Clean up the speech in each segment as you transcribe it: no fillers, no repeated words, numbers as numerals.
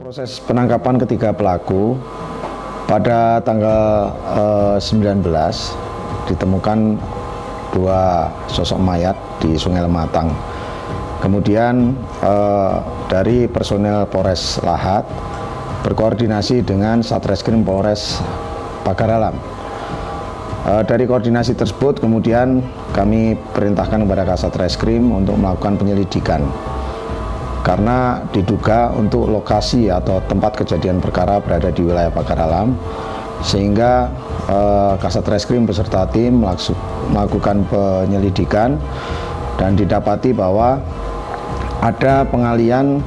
Proses penangkapan ketiga pelaku pada tanggal 19 ditemukan dua sosok mayat di Sungai Lematang. Kemudian dari personel Polres Lahat berkoordinasi dengan Satreskrim Polres Pagar Alam. Dari koordinasi tersebut kemudian kami perintahkan kepada Kasat Reskrim untuk melakukan penyelidikan karena diduga untuk lokasi atau tempat kejadian perkara berada di wilayah Pagar Alam, sehingga Kasat Reskrim beserta tim melakukan penyelidikan dan didapati bahwa ada pengalian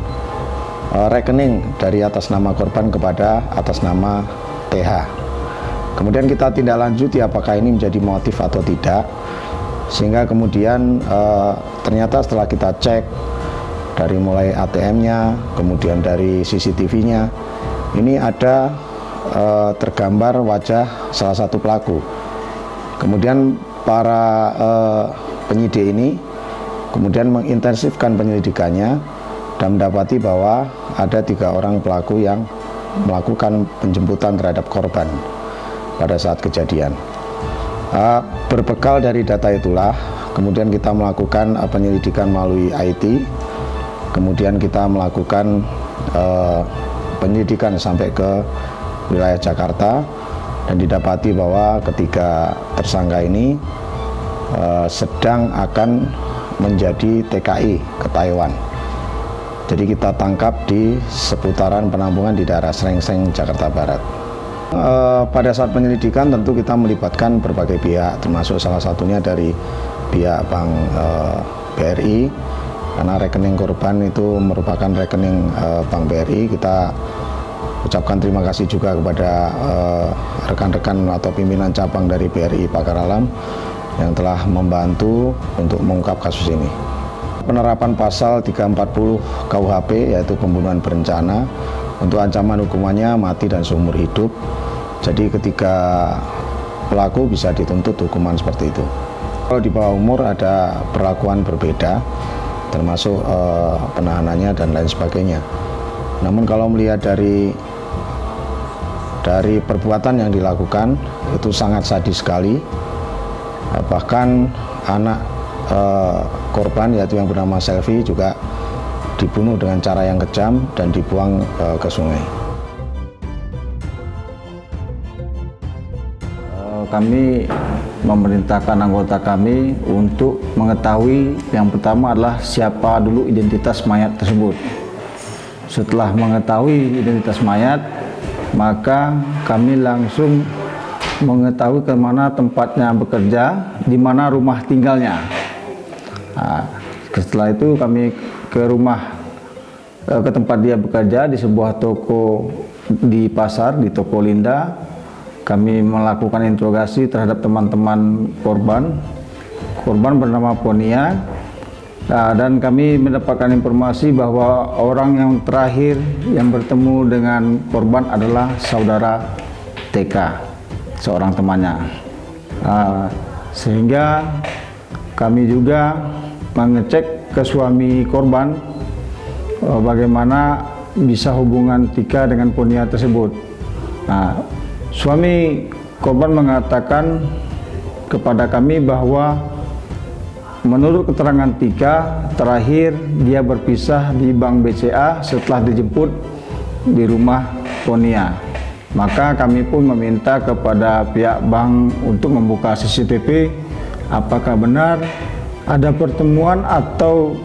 rekening dari atas nama korban kepada atas nama TH. Kemudian kita tindak lanjuti apakah ini menjadi motif atau tidak, sehingga kemudian ternyata setelah kita cek dari mulai ATM-nya, kemudian dari CCTV-nya, ini ada tergambar wajah salah satu pelaku. Kemudian para penyidik ini kemudian mengintensifkan penyelidikannya dan mendapati bahwa ada 3 orang pelaku yang melakukan penjemputan terhadap korban pada saat kejadian. Berbekal dari data itulah, kemudian kita melakukan penyelidikan melalui IT. Kemudian kita melakukan penyelidikan sampai ke wilayah Jakarta dan didapati bahwa ketiga tersangka ini sedang akan menjadi TKI ke Taiwan. Jadi kita tangkap di seputaran penampungan di daerah Srengseng, Jakarta Barat. Pada saat penyelidikan tentu kita melibatkan berbagai pihak, termasuk salah satunya dari pihak Bank BRI, karena rekening korban itu merupakan rekening Bank BRI. Kita ucapkan terima kasih juga kepada rekan-rekan atau pimpinan cabang dari BRI Pagar Alam yang telah membantu untuk mengungkap kasus ini. Penerapan pasal 340 KUHP yaitu pembunuhan berencana, untuk ancaman hukumannya mati dan seumur hidup. Jadi ketiga pelaku bisa dituntut hukuman seperti itu. Kalau di bawah umur ada perlakuan berbeda, termasuk penahanannya dan lain sebagainya. Namun kalau melihat dari perbuatan yang dilakukan itu sangat sadis sekali. Bahkan anak korban yaitu yang bernama Selvi juga dibunuh dengan cara yang kejam dan dibuang ke sungai. Kami memerintahkan anggota kami untuk mengetahui yang pertama adalah siapa dulu identitas mayat tersebut. Setelah mengetahui identitas mayat, maka kami langsung mengetahui ke mana tempatnya bekerja, di mana rumah tinggalnya. Nah, setelah itu kami ke tempat dia bekerja di sebuah toko di pasar, di toko Linda. Kami melakukan interogasi terhadap teman-teman korban. Korban bernama Ponia, dan kami mendapatkan informasi bahwa orang yang terakhir yang bertemu dengan korban adalah saudara TK, seorang temannya. Sehingga kami juga mengecek ke suami korban bagaimana bisa hubungan Tika dengan Ponia tersebut. Suami korban mengatakan kepada kami bahwa menurut keterangan Tika, terakhir dia berpisah di Bank BCA setelah dijemput di rumah Ponia. Maka kami pun meminta kepada pihak bank untuk membuka CCTV apakah benar ada pertemuan atau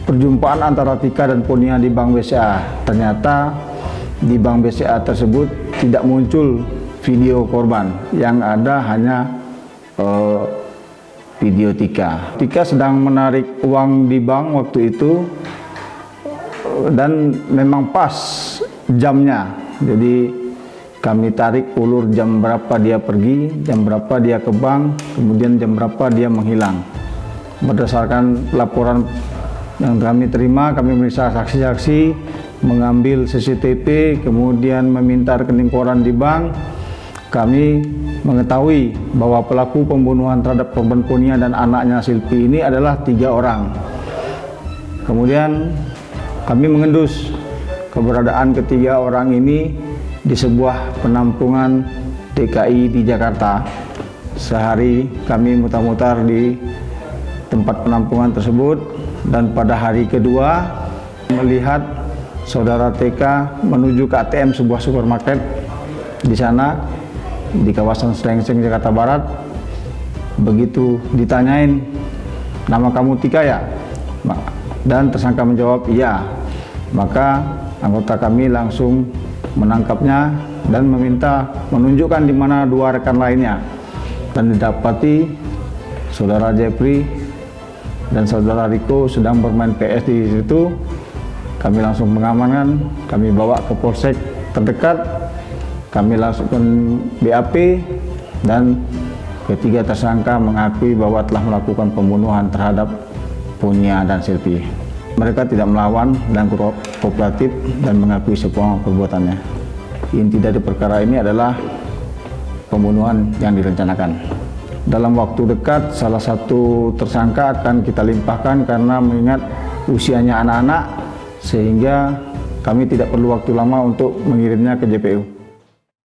perjumpaan antara Tika dan Ponia di Bank BCA. Ternyata di Bank BCA tersebut tidak muncul video korban, yang ada hanya video Tika. Tika sedang menarik uang di bank waktu itu dan memang pas jamnya. Jadi kami tarik ulur jam berapa dia pergi, jam berapa dia ke bank, kemudian jam berapa dia menghilang. Berdasarkan laporan yang kami terima, kami memeriksa saksi-saksi, mengambil CCTV, kemudian meminta rekening koran di bank. Kami mengetahui bahwa pelaku pembunuhan terhadap korban Ponia dan anaknya Silvi ini adalah 3 orang. Kemudian kami mengendus keberadaan ketiga orang ini di sebuah penampungan DKI di Jakarta. Sehari kami mutar-mutar di tempat penampungan tersebut, dan pada hari kedua melihat saudara TK menuju ke ATM sebuah supermarket di sana di kawasan Slengseng, Jakarta Barat. Begitu ditanyain, nama kamu Tika ya? Dan tersangka menjawab iya. Maka anggota kami langsung menangkapnya dan meminta menunjukkan di mana dua rekan lainnya. Dan didapati saudara Jeffrey dan saudara Riko sedang bermain PS di situ. Kami langsung mengamankan, kami bawa ke polsek terdekat, kami langsung BAP, dan ketiga tersangka mengakui bahwa telah melakukan pembunuhan terhadap Punya dan Silvi. Mereka tidak melawan dan kooperatif dan mengakui semua perbuatannya. Inti dari perkara ini adalah pembunuhan yang direncanakan. Dalam waktu dekat, salah satu tersangka akan kita limpahkan karena mengingat usianya anak-anak, sehingga kami tidak perlu waktu lama untuk mengirimnya ke JPU.